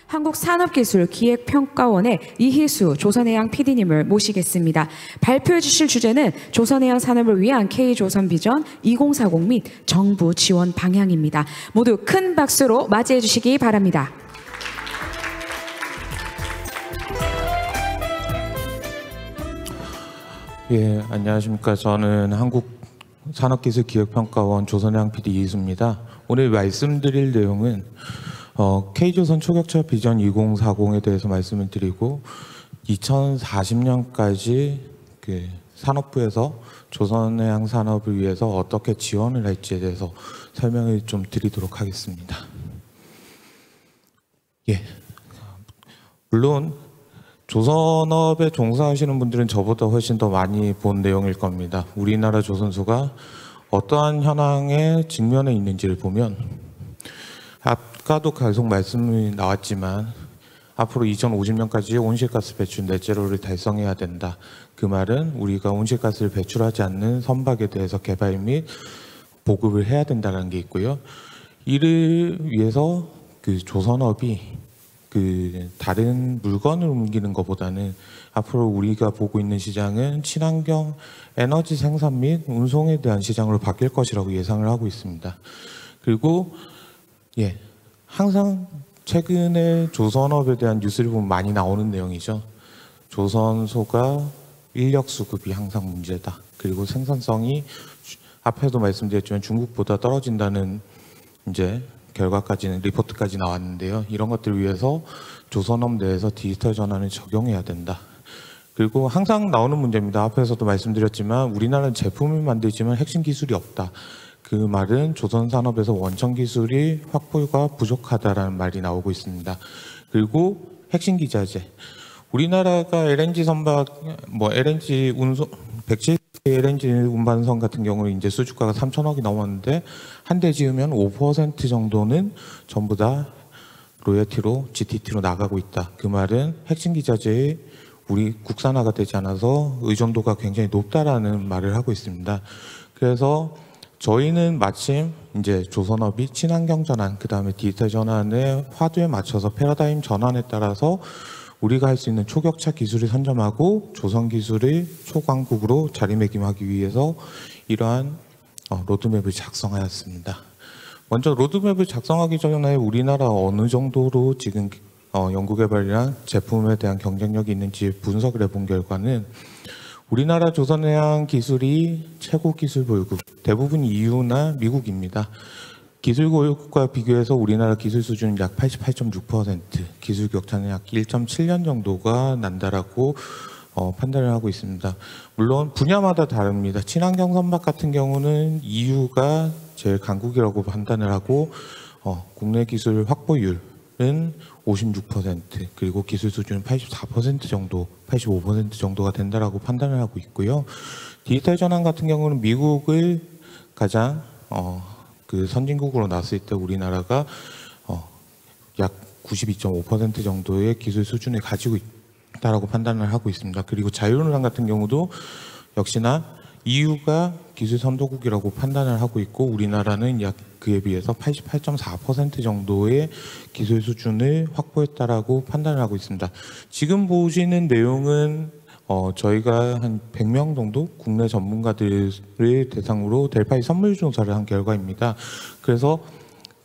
한국산업기술기획평가원의 이희수 조선해양 PD님을 모시겠습니다. 발표해 주실 주제는 조선해양 산업을 위한 K조선 비전 2040 및 정부 지원 방향입니다. 모두 큰 박수로 맞이해 주시기 바랍니다. 예, 안녕하십니까. 저는 한국산업기술기획평가원 조선해양 PD 이희수입니다. 오늘 말씀드릴 내용은 K조선 초격차 비전 2040에 대해서 말씀을 드리고 2040년까지 산업부에서 조선해양 산업을 위해서 어떻게 지원을 할지에 대해서 설명을 좀 드리도록 하겠습니다. 예, 물론 조선업에 종사하시는 분들은 저보다 훨씬 더 많이 본 내용일 겁니다. 우리나라 조선소가 어떠한 현황에 직면해 있는지를 보면 아까도 계속 말씀이 나왔지만 앞으로 2050년까지 온실가스 배출 넷제로를 달성해야 된다. 그 말은 우리가 온실가스를 배출하지 않는 선박에 대해서 개발 및 보급을 해야 된다는 게 있고요. 이를 위해서 조선업이 다른 물건을 옮기는 것보다는 앞으로 우리가 보고 있는 시장은 친환경 에너지 생산 및 운송에 대한 시장으로 바뀔 것이라고 예상을 하고 있습니다. 그리고 항상 최근에 조선업에 대한 뉴스를 보면 많이 나오는 내용이죠. 조선소가 인력 수급이 항상 문제다. 그리고 생산성이 앞에도 말씀드렸지만 중국보다 떨어진다는 결과까지는 리포트까지 나왔는데요. 이런 것들을 위해서 조선업 내에서 디지털 전환을 적용해야 된다. 그리고 항상 나오는 문제입니다. 앞에서도 말씀드렸지만 우리나라는 제품을 만들지만 핵심 기술이 없다. 그 말은 조선 산업에서 원천 기술이 확보가 부족하다라는 말이 나오고 있습니다. 그리고 핵심 기자재. 우리나라가 LNG 선박, LNG 운송, 107개 LNG 운반선 같은 경우는 이제 수주가가 3천억이 넘었는데 한 대 지으면 5% 정도는 전부 다 로열티로 GTT로 나가고 있다. 그 말은 핵심 기자재의 우리 국산화가 되지 않아서 의존도가 굉장히 높다라는 말을 하고 있습니다. 그래서 저희는 마침 이제 조선업이 친환경 전환, 그 다음에 디지털 전환의 화두에 맞춰서 패러다임 전환에 따라서 우리가 할 수 있는 초격차 기술을 선점하고 조선 기술을 초강국으로 자리매김하기 위해서 이러한 로드맵을 작성하였습니다. 먼저 로드맵을 작성하기 전에 우리나라 어느 정도로 지금 연구개발이랑 제품에 대한 경쟁력이 있는지 분석을 해본 결과는 우리나라 조선해양 기술이 최고 기술 보유국, 대부분 EU나 미국입니다. 기술 보유국과 비교해서 우리나라 기술 수준은 약 88.6%, 기술 격차는 약 1.7년 정도가 난다라고 판단을 하고 있습니다. 물론 분야마다 다릅니다. 친환경 선박 같은 경우는 EU가 제일 강국이라고 판단을 하고 국내 기술 확보율은 56%, 그리고 기술 수준은 84% 정도, 85% 정도가 된다라고 판단을 하고 있고요. 디지털 전환 같은 경우는 미국을 가장 선진국으로 놨을 때 우리나라가 약 92.5% 정도의 기술 수준을 가지고 있다라고 판단을 하고 있습니다. 그리고 자율운항 같은 경우도 역시나 EU가 기술 선도국이라고 판단을 하고 있고 우리나라는 약 그에 비해서 88.4% 정도의 기술 수준을 확보했다라고 판단을 하고 있습니다. 지금 보시는 내용은 저희가 한 100명 정도 국내 전문가들을 대상으로 델파이 선물 조사를 한 결과입니다. 그래서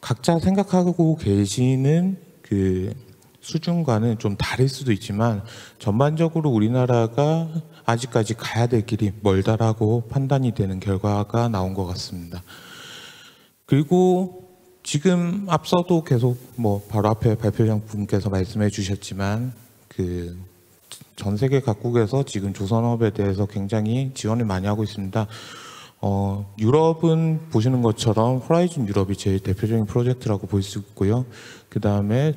각자 생각하고 계시는 수준과는 좀 다를 수도 있지만 전반적으로 우리나라가 아직까지 가야 될 길이 멀다라고 판단이 되는 결과가 나온 것 같습니다. 그리고 지금 앞서도 계속 바로 앞에 발표장 분께서 말씀해 주셨지만 전 세계 각국에서 지금 조선업에 대해서 굉장히 지원을 많이 하고 있습니다. 유럽은 보시는 것처럼 호라이즌 유럽이 제일 대표적인 프로젝트라고 볼 수 있고요. 그 다음에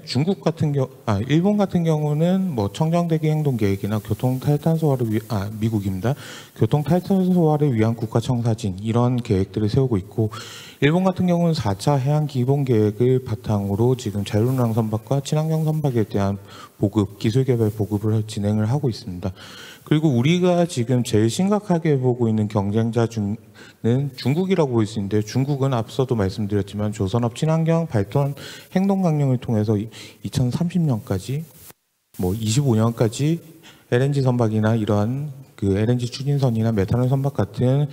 일본 같은 경우는 청정대기 행동 계획이나 교통 탈탄소화를 미국입니다. 교통 탈탄소화를 위한 국가 청사진 이런 계획들을 세우고 있고 일본 같은 경우는 4차 해양 기본 계획을 바탕으로 지금 자율운항 선박과 친환경 선박에 대한 보급, 기술 개발 보급을 진행을 하고 있습니다. 그리고 우리가 지금 제일 심각하게 보고 있는 경쟁자 중은 중국이라고 볼 수 있는데, 중국은 앞서도 말씀드렸지만 조선업 친환경 발전 행동 강령을 통해서 2030년까지 25년까지 LNG 선박이나 이러한 그 LNG 추진선이나 메탄올 선박 같은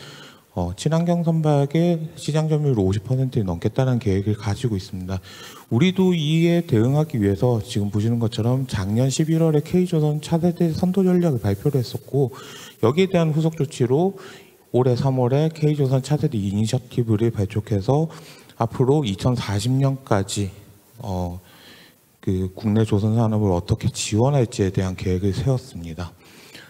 친환경 선박의 시장 점유율 50%를 넘겠다는 계획을 가지고 있습니다. 우리도 이에 대응하기 위해서 지금 보시는 것처럼 작년 11월에 K조선 차세대 선도 전략을 발표를 했었고, 여기에 대한 후속 조치로 올해 3월에 K조선 차세대 이니셔티브를 발족해서 앞으로 2040년까지 그 국내 조선 산업을 어떻게 지원할지에 대한 계획을 세웠습니다.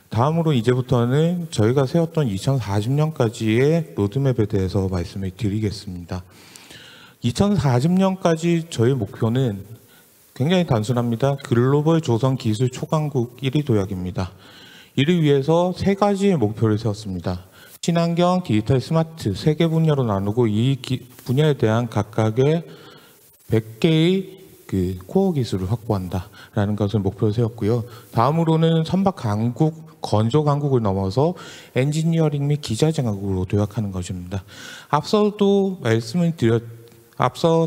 다음으로 이제부터는 저희가 세웠던 2040년까지의 로드맵에 대해서 말씀을 드리겠습니다. 2040년까지 저희 목표는 굉장히 단순합니다. 글로벌 조선 기술 초강국 1위 도약입니다. 이를 위해서 세 가지의 목표를 세웠습니다. 친환경, 디지털, 스마트 세 개 분야로 나누고 이 분야에 대한 각각의 100개의 그 코어 기술을 확보한다라는 것을 목표로 세웠고요. 다음으로는 선박 강국, 건조 강국을 넘어서 엔지니어링 및 기자재 강국으로 도약하는 것입니다. 앞서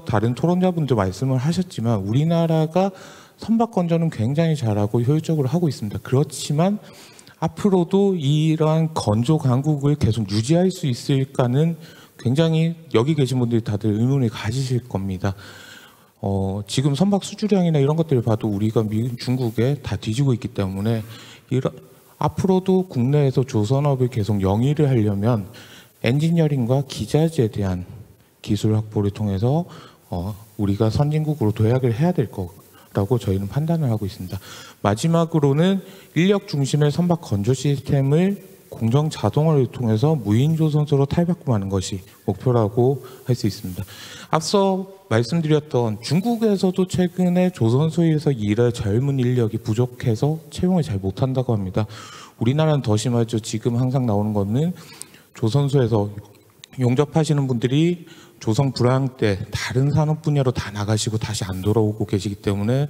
다른 토론자분도 말씀을 하셨지만 우리나라가 선박 건조는 굉장히 잘하고 효율적으로 하고 있습니다. 그렇지만 앞으로도 이러한 건조 강국을 계속 유지할 수 있을까는 굉장히 여기 계신 분들이 다들 의문을 가지실 겁니다. 지금 선박 수주량이나 이런 것들을 봐도 우리가 중국에 다 뒤지고 있기 때문에 앞으로도 국내에서 조선업을 계속 영위를 하려면 엔지니어링과 기자재에 대한 기술 확보를 통해서 우리가 선진국으로 도약을 해야 될 거라고 저희는 판단을 하고 있습니다. 마지막으로는 인력 중심의 선박 건조 시스템을 공정 자동화를 통해서 무인 조선소로 탈바꿈하는 것이 목표라고 할 수 있습니다. 앞서 말씀드렸던 중국에서도 최근에 조선소에서 일할 젊은 인력이 부족해서 채용을 잘 못한다고 합니다. 우리나라는 더 심하죠. 지금 항상 나오는 거는 조선소에서 용접하시는 분들이 조선 불황 때 다른 산업 분야로 다 나가시고 다시 안 돌아오고 계시기 때문에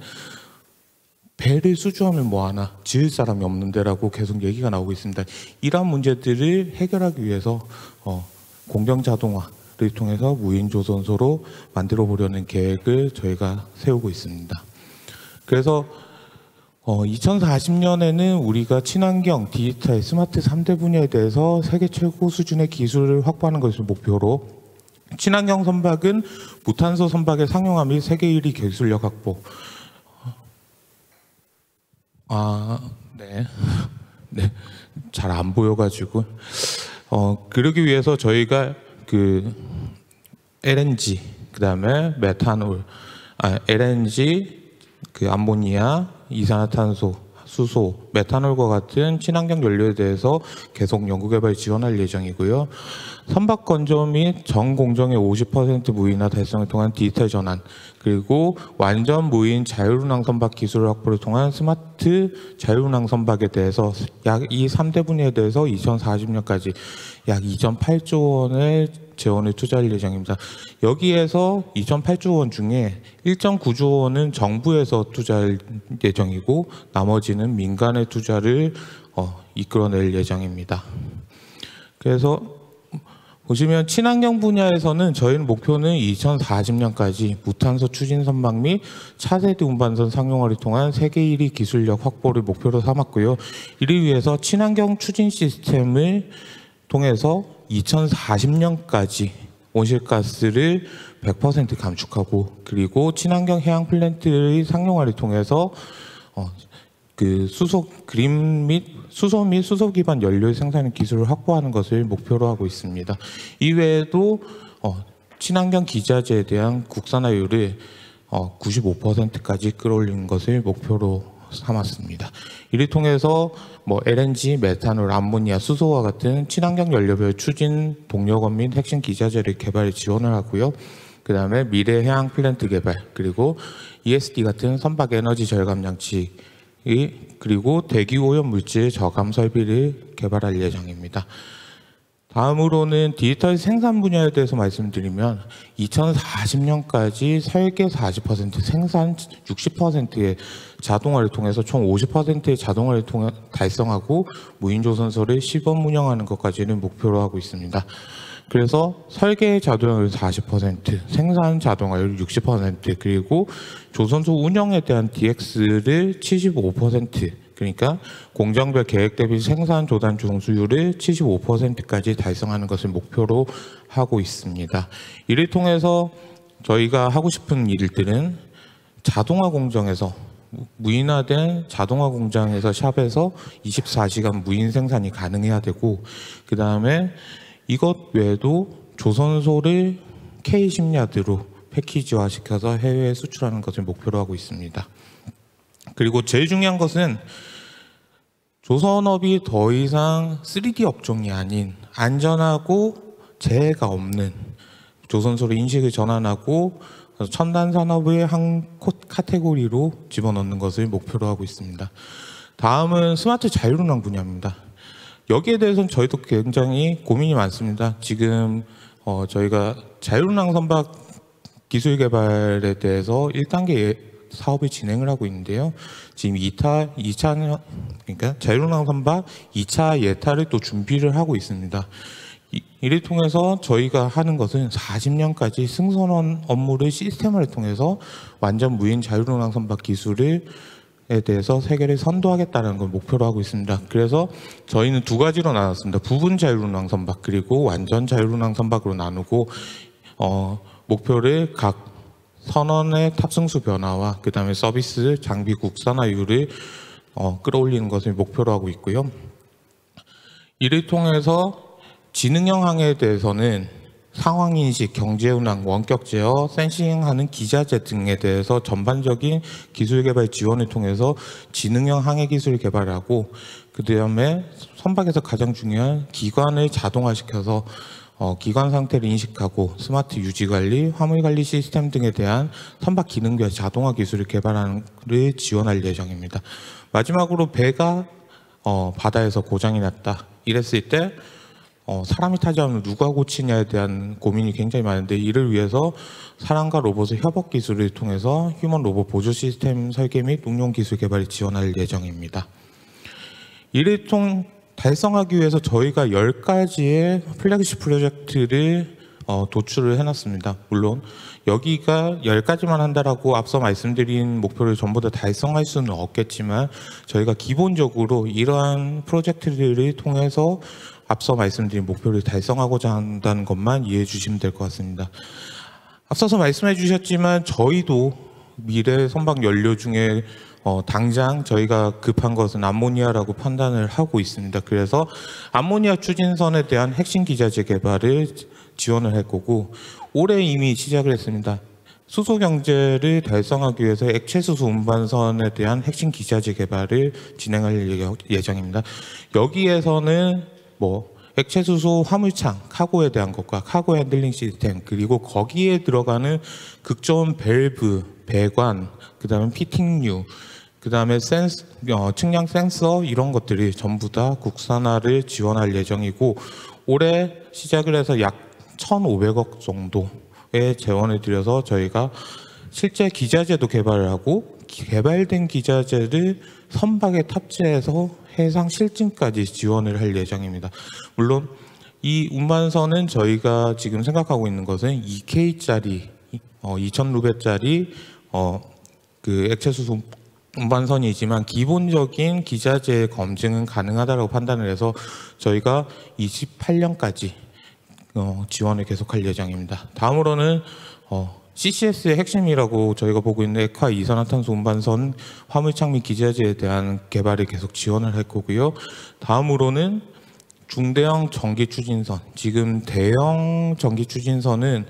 배를 수주하면 뭐하나 지을 사람이 없는데라고 계속 얘기가 나오고 있습니다. 이러한 문제들을 해결하기 위해서 공정 자동화를 통해서 무인 조선소로 만들어 보려는 계획을 저희가 세우고 있습니다. 그래서 2040년에는 우리가 친환경, 디지털, 스마트 3대 분야에 대해서 세계 최고 수준의 기술을 확보하는 것을 목표로 친환경 선박은 무탄소 선박의 상용화 및 세계 1위 기술력 확보. 네. 잘 안 보여가지고. 그러기 위해서 저희가 그 LNG, 그 다음에 메탄올, LNG, 그 암모니아, 이산화탄소, 수소, 메탄올과 같은 친환경 연료에 대해서 계속 연구개발 지원할 예정이고요. 선박 건조 및 전 공정의 50% 무인화 달성을 통한 디지털 전환, 그리고 완전 무인 자율운항 선박 기술 확보를 통한 스마트 자율운항 선박에 대해서 약 이 3대 분야에 대해서 2040년까지 약 2.8조 원의 재원을 투자할 예정입니다. 여기에서 2.8조 원 중에 1.9조 원은 정부에서 투자할 예정이고 나머지는 민간의 투자를 이끌어낼 예정입니다. 그래서 보시면 친환경 분야에서는 저희는 목표는 2040년까지 무탄소 추진 선박 및 차세대 운반선 상용화를 통한 세계 1위 기술력 확보를 목표로 삼았고요. 이를 위해서 친환경 추진 시스템을 통해서 2040년까지 온실가스를 100% 감축하고, 그리고 친환경 해양 플랜트의 상용화를 통해서 그 수소 및 수소 기반 연료 생산 기술을 확보하는 것을 목표로 하고 있습니다. 이외에도 친환경 기자재에 대한 국산화율을 95%까지 끌어올리는 것을 목표로 삼았습니다. 이를 통해서 LNG, 메탄올, 암모니아, 수소와 같은 친환경 연료별 추진 동력원 및 핵심 기자재를 개발에 지원을 하고요. 그 다음에 미래 해양 플랜트 개발, 그리고 ESD 같은 선박 에너지 절감 장치, 그리고 대기 오염 물질 저감 설비를 개발할 예정입니다. 다음으로는 디지털 생산 분야에 대해서 말씀드리면 2040년까지 설계 40%, 생산 60%의 자동화를 통해서 총 50%의 자동화를 달성하고 무인조선소를 시범 운영하는 것까지는 목표로 하고 있습니다. 그래서 설계 자동화율 40%, 생산 자동화율 60%, 그리고 조선소 운영에 대한 DX를 75%, 그러니까 공정별 계획 대비 생산 조단 종수율을 75%까지 달성하는 것을 목표로 하고 있습니다. 이를 통해서 저희가 하고 싶은 일들은 자동화 공정에서 무인화된 자동화 공장에서 샵에서 24시간 무인 생산이 가능해야 되고, 그 다음에 이것 외에도 조선소를 K10야드로 패키지화 시켜서 해외에 수출하는 것을 목표로 하고 있습니다. 그리고 제일 중요한 것은 조선업이 더 이상 3D 업종이 아닌 안전하고 재해가 없는 조선소를 인식을 전환하고 첨단 산업의 한 카테고리로 집어넣는 것을 목표로 하고 있습니다. 다음은 스마트 자율운항 분야입니다. 여기에 대해서는 저희도 굉장히 고민이 많습니다. 지금 저희가 자율운항 선박 기술 개발에 대해서 1단계 사업을 진행을 하고 있는데요. 지금 2차 그러니까 자율운항 선박 2차 예타를 또 준비를 하고 있습니다. 이를 통해서 저희가 하는 것은 40년까지 승선원 업무를 시스템화를 통해서 완전 무인 자율운항 선박 기술에 대해서 세계를 선도하겠다는 걸 목표로 하고 있습니다. 그래서 저희는 두 가지로 나눴습니다. 부분 자율운항 선박 그리고 완전 자율운항 선박으로 나누고 목표를 각 선원의 탑승수 변화와 그 다음에 서비스 장비 국산화율을 끌어올리는 것을 목표로 하고 있고요. 이를 통해서 지능형 항해에 대해서는 상황인식, 경제운항, 원격 제어, 센싱하는 기자재 등에 대해서 전반적인 기술 개발 지원을 통해서 지능형 항해 기술 개발하고, 그 다음에 선박에서 가장 중요한 기관을 자동화시켜서 기관 상태를 인식하고 스마트 유지 관리, 화물 관리 시스템 등에 대한 선박 기능별 자동화 기술을 개발하는 를 지원할 예정입니다. 마지막으로 배가 바다에서 고장이 났다 이랬을 때 사람이 타지 않으면 누가 고치냐에 대한 고민이 굉장히 많은데, 이를 위해서 사람과 로봇의 협업 기술을 통해서 휴먼 로봇 보조 시스템 설계 및 응용 기술 개발을 지원할 예정입니다. 이를 달성하기 위해서 저희가 10가지의 플래그십 프로젝트를 도출을 해놨습니다. 물론 여기가 10가지만 한다라고 앞서 말씀드린 목표를 전부 다 달성할 수는 없겠지만, 저희가 기본적으로 이러한 프로젝트들을 통해서 앞서 말씀드린 목표를 달성하고자 한다는 것만 이해해 주시면 될 것 같습니다. 앞서서 말씀해 주셨지만 저희도 미래 선박 연료 중에 당장 저희가 급한 것은 암모니아라고 판단을 하고 있습니다. 그래서 암모니아 추진선에 대한 핵심 기자재 개발을 지원을 할 거고, 올해 이미 시작을 했습니다. 수소 경제를 달성하기 위해서 액체 수소 운반선에 대한 핵심 기자재 개발을 진행할 예정입니다. 여기에서는 액체 수소 화물창, 카고에 대한 것과 카고 핸들링 시스템, 그리고 거기에 들어가는 극저온 밸브, 배관, 그 다음에 피팅류, 그 다음에 측량 센서 이런 것들이 전부 다 국산화를 지원할 예정이고, 올해 시작을 해서 약 1,500억 정도의 재원을 들여서 저희가 실제 기자재도 개발을 하고, 개발된 기자재를 선박에 탑재해서 해상 실증까지 지원을 할 예정입니다. 물론 이 운반선은 저희가 지금 생각하고 있는 것은 2K짜리, 2,000루베짜리 그 액체 수소 운반선이지만 기본적인 기자재 검증은 가능하다고 판단을 해서 저희가 28년까지 지원을 계속할 예정입니다. 다음으로는 CCS의 핵심이라고 저희가 보고 있는 액화 이산화탄소 운반선 화물창 및 기자재에 대한 개발을 계속 지원을 할 거고요. 다음으로는 중대형 전기 추진선. 지금 대형 전기 추진선은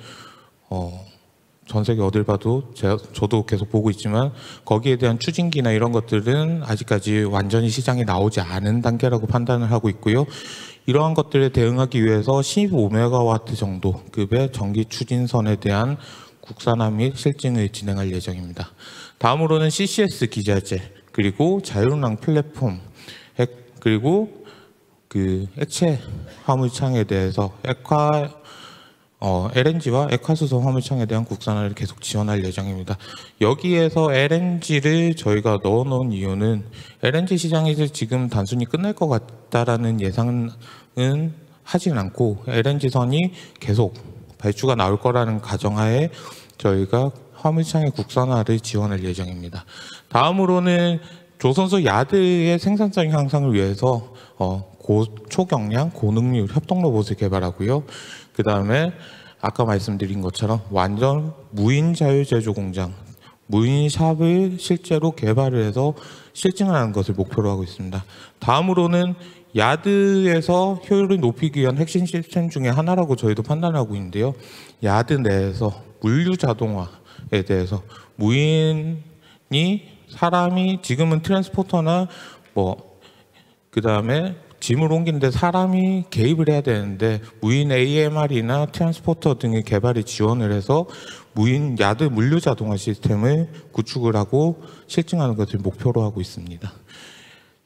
전 세계 어딜 봐도 저도 계속 보고 있지만 거기에 대한 추진기나 이런 것들은 아직까지 완전히 시장에 나오지 않은 단계라고 판단을 하고 있고요. 이러한 것들에 대응하기 위해서 15메가와트 정도 급의 전기 추진선에 대한 국산화 및 실증을 진행할 예정입니다. 다음으로는 CCS 기자재, 그리고 자율운항 플랫폼, 그리고 그 액체 화물창에 대해서 LNG와 액화수소 화물창에 대한 국산화를 계속 지원할 예정입니다. 여기에서 LNG를 저희가 넣어놓은 이유는 LNG 시장이 지금 단순히 끝날 것 같다라는 예상은 하진 않고 LNG선이 계속 발주가 나올 거라는 가정하에 저희가 화물창의 국산화를 지원할 예정입니다. 다음으로는 조선소 야드의 생산성 향상을 위해서 초경량, 고능률 협동 로봇을 개발하고요. 그 다음에 아까 말씀드린 것처럼 완전 무인 자율 제조 공장, 무인 샵을 실제로 개발을 해서 실증하는 것을 목표로 하고 있습니다. 다음으로는 야드에서 효율을 높이기 위한 핵심 시스템 중에 하나라고 저희도 판단하고 있는데요. 야드 내에서 물류 자동화에 대해서 무인이 사람이 지금은 트랜스포터나 그 다음에 짐을 옮기는데 사람이 개입을 해야 되는데 무인 AMR이나 트랜스포터 등의 개발에 지원을 해서 무인 야드 물류 자동화 시스템을 구축을 하고 실증하는 것을 목표로 하고 있습니다.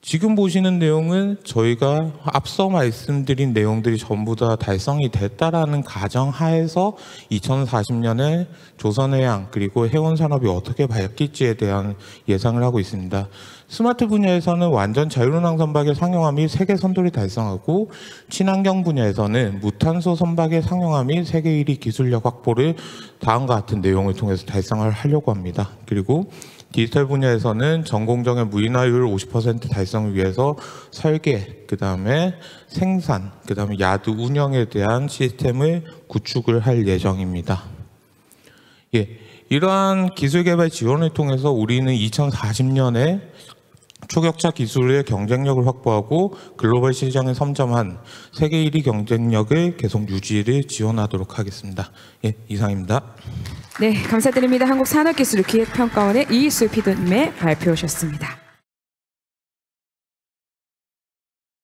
지금 보시는 내용은 저희가 앞서 말씀드린 내용들이 전부 다 달성이 됐다라는 가정하에서 2040년에 조선해양 그리고 해운 산업이 어떻게 바뀔지에 대한 예상을 하고 있습니다. 스마트 분야에서는 완전 자율운항 선박의 상용화 및 세계 선도를 달성하고 친환경 분야에서는 무탄소 선박의 상용화 및 세계 1위 기술력 확보를 다음과 같은 내용을 통해서 달성을 하려고 합니다. 그리고 디지털 분야에서는 전공정의 무인화율 50% 달성을 위해서 설계, 그 다음에 생산, 그 다음에 야드 운영에 대한 시스템을 구축을 할 예정입니다. 이러한 기술 개발 지원을 통해서 우리는 2040년에 초격차 기술의 경쟁력을 확보하고 글로벌 시장을 선점한 세계 1위 경쟁력을 계속 유지를 지원하도록 하겠습니다. 이상입니다. 네, 감사드립니다. 한국산업기술기획평가원의 이희수 PD님의 발표셨습니다.